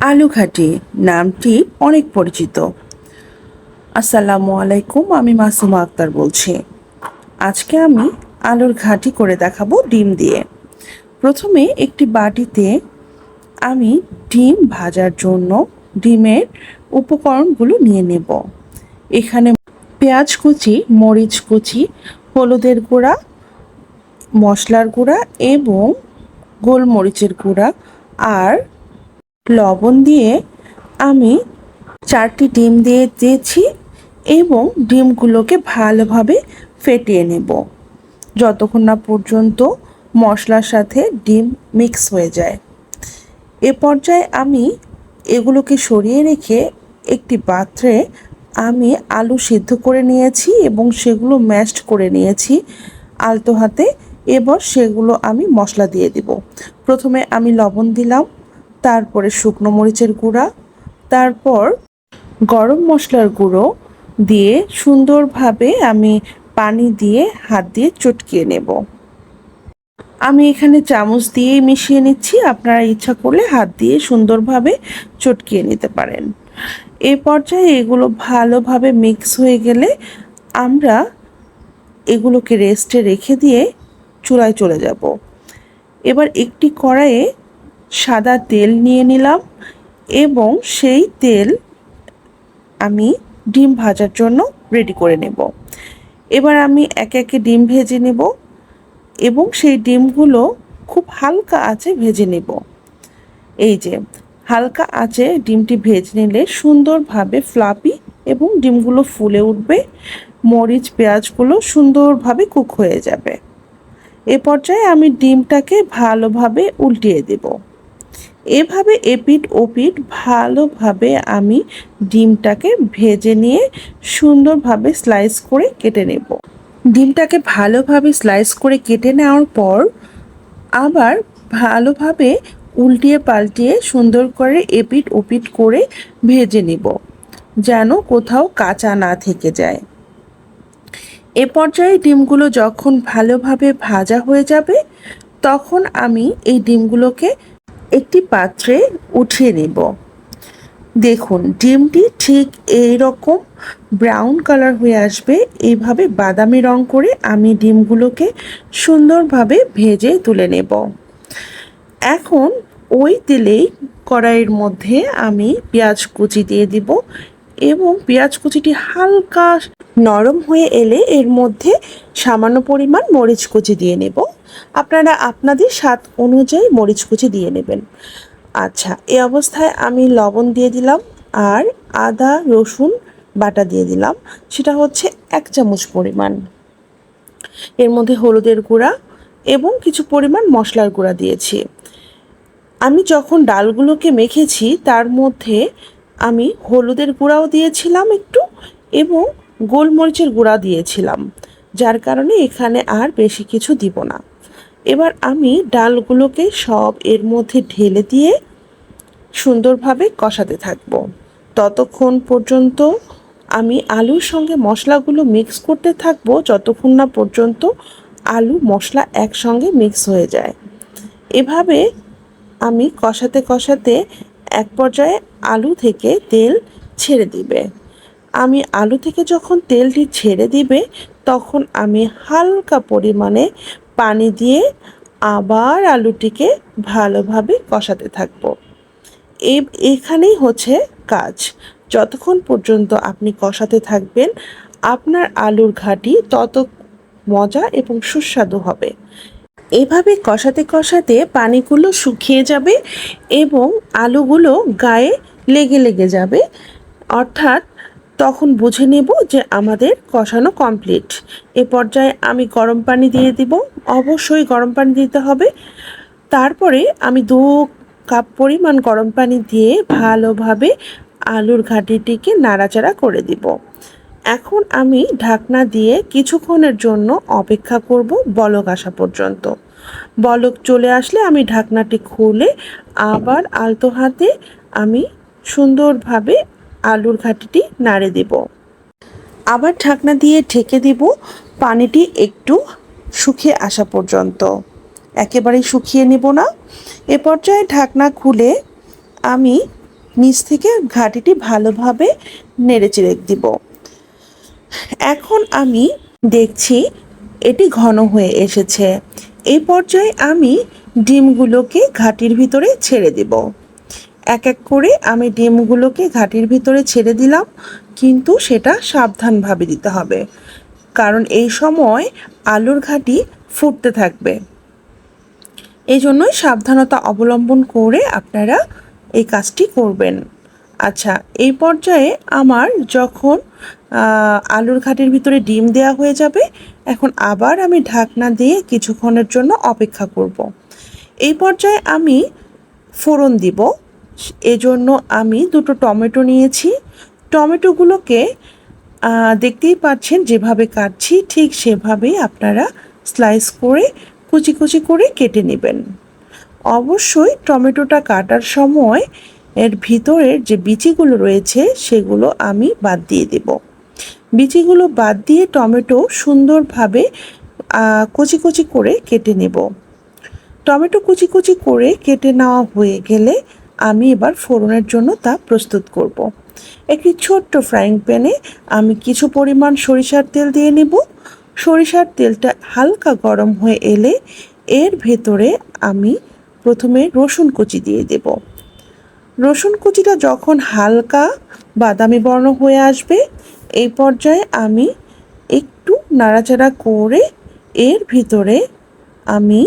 আলু ঘাটি নামটি অনেক পরিচিত। আসসালামু আলাইকুম, আমি মাসুমা আক্তার বলছি। আজকে আমি আলুর ঘাটি করে দেখাবো ডিম দিয়ে। প্রথমে একটি বাটিতে আমি ডিম ভাজার জন্য ডিমের উপকরণগুলো নিয়ে নেব। এখানে পেঁয়াজ কুচি, মরিচ কুচি, হলুদের গুঁড়া, মশলার গুঁড়া এবং গোলমরিচের গুঁড়া আর লবণ দিয়ে আমি 4টি ডিম দিয়ে দিয়েছি এবং ডিমগুলোকে ভালোভাবে ফেটিয়ে নেব যতক্ষণ না পর্যন্ত মশলার সাথে ডিম মিক্স হয়ে যায়। এ পর্যায়ে আমি এগুলোকে সরিয়ে রেখে একটি পাত্রে আমি আলু সিদ্ধ করে নিয়েছি এবং সেগুলো ম্যাশড করে নিয়েছি আলতো হাতে। এবার সেগুলো আমি মশলা দিয়ে দিব। প্রথমে আমি লবণ দিলাম, তারপরে শুকনো মরিচের গুঁড়া, তারপর গরম মশলার গুঁড়ো দিয়ে সুন্দরভাবে আমি পানি দিয়ে হাত দিয়ে চটকিয়ে নেব। আমি এখানে চামচ দিয়েই মিশিয়ে নিচ্ছি, আপনারা ইচ্ছা করলে হাত দিয়ে সুন্দরভাবে চটকিয়ে নিতে পারেন। এই পর্যায়ে এগুলো ভালোভাবে মিক্স হয়ে গেলে আমরা এগুলোকে রেস্টে রেখে দিয়ে চুলায় চলে যাব। এবার একটি কড়াইয়ে সাদা তেল নিয়ে নিলাম এবং সেই তেল আমি ডিম ভাজার জন্য রেডি করে নেব। এবার আমি একে একে ডিম ভেজে নেব এবং সেই ডিমগুলো খুব হালকা আঁচে ভেজে নেব। এই যে হালকা আঁচে ডিমটি ভেজে নিলে সুন্দরভাবে ফ্লাপি এবং ডিমগুলো ফুলে উঠবে, মরিচ পেঁয়াজগুলো সুন্দরভাবে কুক হয়ে যাবে। এ পর্যায়ে আমি ডিমটাকে ভালোভাবে উল্টিয়ে দেব। এভাবে এপিঠ ওপিঠ ভালোভাবে আমি ডিমটাকে ভেজে নিয়ে সুন্দরভাবে স্লাইস করে কেটে নেব। ডিমটাকে ভালোভাবে স্লাইস করে কেটে নেওয়ার পর আবার ভালোভাবে উল্টিয়ে পাল্টিয়ে সুন্দর করে এপিঠ ওপিঠ করে ভেজে নেব যেন কোথাও কাঁচা না থেকে যায়। এ পর্যায়ে ডিমগুলো যখন ভালোভাবে ভাজা হয়ে যাবে তখন আমি এই ডিমগুলোকে একটি পাত্রে উঠিয়ে নেব। দেখুন ডিমটি ঠিক এই রকম ব্রাউন কালার হয়ে আসবে। এইভাবে বাদামি রং করে আমি ডিমগুলোকে সুন্দরভাবে ভেজে তুলে নেব। এখন ওই তেলেই কড়াইয়ের মধ্যে আমি পেঁয়াজ কুচি দিয়ে দিব এবং পেঁয়াজ কুচিটি হালকা নরম হয়ে এলে এর মধ্যে সামান্য পরিমাণ মরিচ কুচি দিয়ে নেব। আপনারা আপনাদের স্বাদ অনুযায়ী মরিচ কুচি দিয়ে নেবেন। আচ্ছা, এই অবস্থায় আমি লবণ দিয়ে দিলাম আর আদা রসুন বাটা দিয়ে দিলাম, সেটা হচ্ছে 1 চামচ পরিমাণ। এর মধ্যে হলুদের গুঁড়া এবং কিছু পরিমাণ মশলার গুঁড়া দিয়েছি। আমি যখন ডালগুলোকে মেখেছি তার মধ্যে আমি হলুদের গুঁড়াও দিয়েছিলাম একটু এবং গোলমরিচের গুঁড়া দিয়েছিলাম, যার কারণে এখানে আর বেশি কিছু দিব না। এবার আমি ডালগুলোকে সব এর মধ্যে ঢেলে দিয়ে সুন্দরভাবে কষাতে থাকবো ততক্ষণ পর্যন্ত। আমি আলুর সঙ্গে মশলাগুলো মিক্স করতে থাকবো যতক্ষণ না পর্যন্ত আলু মশলা একসঙ্গে মিক্স হয়ে যায়। এভাবে আমি কষাতে কষাতে এক পর্যায়ে আলু থেকে তেল ছেড়ে দিবে। আমি আলু থেকে যখন তেলটি ছেড়ে দিবে তখন আমি হালকা পরিমাণে পানি দিয়ে আবার আলুটিকে ভালোভাবে কষাতে থাকবো। এখানেই হচ্ছে কাজ। যতক্ষণ পর্যন্ত আপনি কষাতে থাকবেন আপনার আলুর ঘাটি তত মজা এবং সুস্বাদু হবে। এভাবে কষাতে কষাতে পানিগুলো শুকিয়ে যাবে এবং আলুগুলো গায়ে লেগে লেগে যাবে, অর্থাৎ তখন বুঝে নেব যে আমাদের কষানো কমপ্লিট। এ পর্যায়ে আমি গরম পানি দিয়ে দিব, অবশ্যই গরম পানি দিতে হবে। তারপরে আমি 2 কাপ পরিমাণ গরম পানি দিয়ে ভালোভাবে আলুর ঘাটিটিকে নাড়াচাড়া করে দিব। এখন আমি ঢাকনা দিয়ে কিছুক্ষণের জন্য অপেক্ষা করব বলক আসা পর্যন্ত। বলক চলে আসলে আমি ঢাকনাটি খুলে আবার আলতো হাতে আমি সুন্দরভাবে আলুর ঘাটিটি নাড়ে দেব। আবার ঢাকনা দিয়ে ঢেকে দিব পানিটি একটু শুকিয়ে আসা পর্যন্ত, একেবারেই শুকিয়ে নেব না। এ পর্যায়ে ঢাকনা খুলে আমি নিচ থেকে ঘাটিটি ভালোভাবে নেড়েচেড়ে দিব। এখন আমি দেখছি এটি ঘন হয়ে এসেছে। এই পর্যায়ে আমি ডিমগুলোকে ঘাটির ভিতরে ছেড়ে দেব। এক এক করে আমি ডিমগুলোকে ঘাটির ভিতরে ছেড়ে দিলাম, কিন্তু সেটা সাবধানভাবে দিতে হবে, কারণ এই সময় আলুর ঘাটি ফুটতে থাকবে। এই জন্যই সাবধানতা অবলম্বন করে আপনারা এই কাজটি করবেন। আচ্ছা, এই পর্যায়ে আমার যখন আলুর ঘাটির ভিতরে ডিম দেওয়া হয়ে যাবে, এখন আবার আমি ঢাকনা দিয়ে কিছুক্ষণের জন্য অপেক্ষা করব। এই পর্যায়ে আমি ফোড়ন দিব। এজন্য আমি দুটো টমেটো নিয়েছি। টমেটোগুলোকে দেখতেই পাচ্ছেন যেভাবে কাটছি, ঠিক সেভাবেই আপনারা স্লাইস করে কুচি কুচি করে কেটে নেবেন। অবশ্যই টমেটোটা কাটার সময় এর ভিতরের যে বিচিগুলো রয়েছে সেগুলো আমি বাদ দিয়ে দেব। বিচিগুলো বাদ দিয়ে টমেটো সুন্দরভাবে কুচি কুচি করে কেটে নেব। টমেটো কুচি কুচি করে কেটে নেওয়া হয়ে গেলে আমি এবার ফোড়নের জন্য তা প্রস্তুত করব। একটি ছোট্ট ফ্রাইং প্যানে আমি কিছু পরিমাণ সরিষার তেল দিয়ে নেব। সরিষার তেলটা হালকা গরম হয়ে এলে এর ভেতরে আমি প্রথমে রসুন কুচি দিয়ে দেব। রসুন কুচিটা যখন হালকা বাদামি বর্ণ হয়ে আসবে, এই পর্যায়ে আমি একটু নাড়াচাড়া করে এর ভিতরে আমি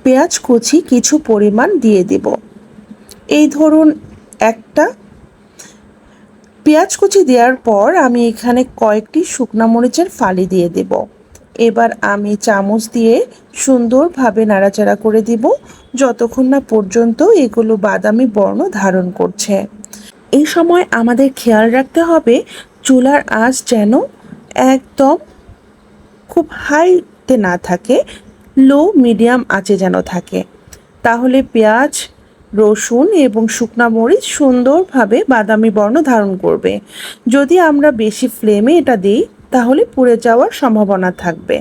পেঁয়াজ কুচি কিছু পরিমাণ দিয়ে দেব। এই ধরুন একটা পেঁয়াজ কুচি দেওয়ার পর আমি এখানে কয়েকটি শুকনা মরিচের ফালি দিয়ে দেব। এবার আমি চামচ দিয়ে সুন্দরভাবে নাড়াচাড়া করে দিব যতক্ষণ না পর্যন্ত এগুলো বাদামি বর্ণ ধারণ করছে। এই সময় আমাদের খেয়াল রাখতে হবে চুলার আঁচ যেন একদম খুব হাইতে না থাকে, লো মিডিয়াম আঁচে যেন থাকে। তাহলে পেঁয়াজ, রসুন এবং শুকনা মরিচ সুন্দরভাবে বাদামি বর্ণ ধারণ করবে। যদি আমরা বেশি ফ্লেমে এটা দিই তাহলে পুড়ে যাওয়ার সম্ভাবনা থাকবে।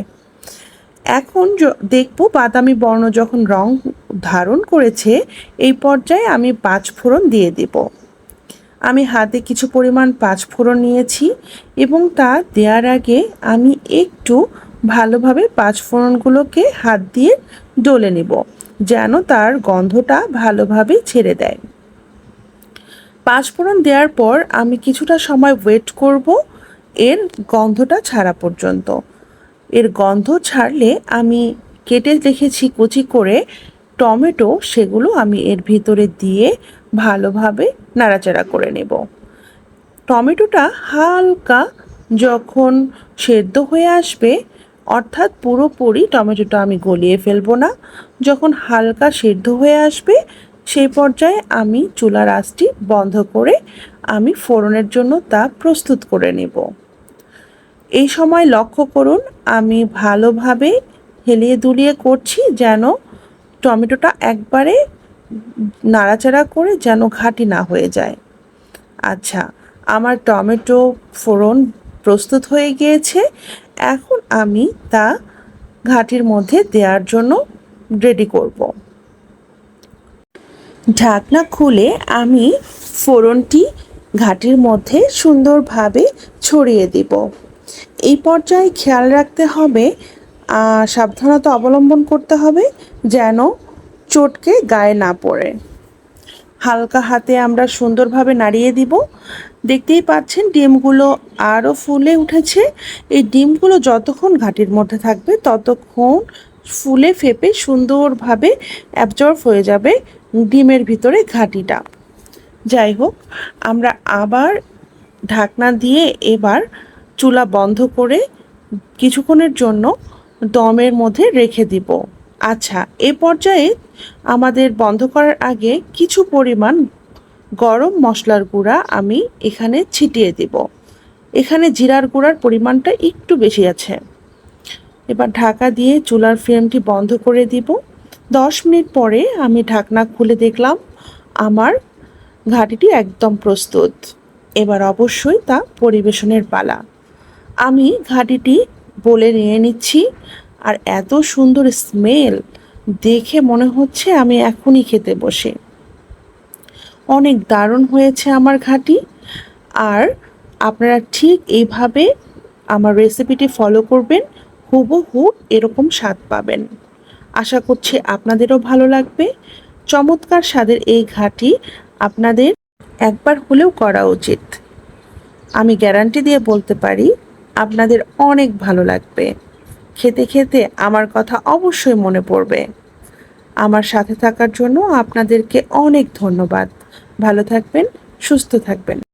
এখন দেখব বাদামি বর্ণ যখন রং ধারণ করেছে, এই পর্যায়ে আমি পাঁচফোড়ন দিয়ে দেব। আমি হাতে কিছু পরিমাণ পাঁচফোড়ন নিয়েছি এবং তা দেওয়ার আগে আমি একটু ভালোভাবে পাঁচফোড়নগুলোকে হাত দিয়ে ডলে নেব, যেন তার গন্ধটা ভালোভাবে ছেড়ে দেয়। পাঁচফোড়ন দেওয়ার পর আমি কিছুটা সময় ওয়েট করব এর গন্ধটা ছাড়া পর্যন্ত। এর গন্ধ ছাড়লে আমি কেটে রেখেছি কুচি করে টমেটো, সেগুলো আমি এর ভিতরে দিয়ে ভালোভাবে নাড়াচাড়া করে নেব। টমেটোটা হালকা যখন সেদ্ধ হয়ে আসবে, অর্থাৎ পুরোপুরি টমেটোটা আমি গলিয়ে ফেলবো না, যখন হালকা সেদ্ধ হয়ে আসবে সেই পর্যায়ে আমি চুলার আঁচটি বন্ধ করে আমি ফোড়নের জন্য তা প্রস্তুত করে নেব। এই সময় লক্ষ্য করুন আমি ভালোভাবে হেলিয়ে দুলিয়ে করছি যেন টমেটোটা একবারে নাড়াচাড়া করে যেন ঘাটি না হয়ে যায়। আচ্ছা, আমার টমেটো ফোড়ন প্রস্তুত হয়ে গিয়েছে। এখন আমি তা ঘাটির মধ্যে দেওয়ার জন্য রেডি করব। ঢাকনা খুলে আমি ফোড়নটি ঘাটির মধ্যে সুন্দরভাবে ছড়িয়ে দিব। এই পর্যায়ে খেয়াল রাখতে হবে, সাবধানতা অবলম্বন করতে হবে যেন চটকে গায়ে না পড়ে। হালকা হাতে আমরা সুন্দরভাবে নাড়িয়ে দিব। দেখতেই পাচ্ছেন ডিমগুলো আরও ফুলে উঠেছে। এই ডিমগুলো যতক্ষণ ঘাটির মধ্যে থাকবে ততক্ষণ ফুলে ফেপে সুন্দরভাবে অ্যাবজর্ব হয়ে যাবে ডিমের ভিতরে ঘাটিটা। যাই হোক, আমরা আবার ঢাকনা দিয়ে এবার চুলা বন্ধ করে কিছুক্ষণের জন্য দমের মধ্যে রেখে দিব। আচ্ছা, এ পর্যায়ে আমাদের বন্ধ করার আগে কিছু পরিমাণ গরম মশলার গুঁড়া আমি এখানে ছিটিয়ে দেব। এখানে জিরার গুঁড়ার পরিমাণটা একটু বেশি আছে। এবার ঢাকা দিয়ে চুলার ফ্লেমটি বন্ধ করে দিব। 10 মিনিট পরে আমি ঢাকনা খুলে দেখলাম আমার ঘাটিটি একদম প্রস্তুত। এবার অবশ্যই তা পরিবেশনের পালা। আমি ঘাটিটি বলে নিয়ে নিচ্ছি, আর এত সুন্দর স্মেল দেখে মনে হচ্ছে আমি এখনই খেতে বসে। অনেক দারুণ হয়েছে আমার ঘাটি। আর আপনারা ঠিক এইভাবে আমার রেসিপিটি ফলো করবেন, হুবহু এরকম স্বাদ পাবেন। আশা করছি আপনাদেরও ভালো লাগবে। চমৎকার স্বাদের এই ঘাটি আপনাদের একবার হলেও করা উচিত। আমি গ্যারান্টি দিয়ে বলতে পারি আপনাদের অনেক ভালো লাগবে। খেতে খেতে আমার কথা অবশ্যই মনে পড়বে। আমার সাথে থাকার জন্য আপনাদেরকে অনেক ধন্যবাদ। ভালো থাকবেন, সুস্থ থাকবেন।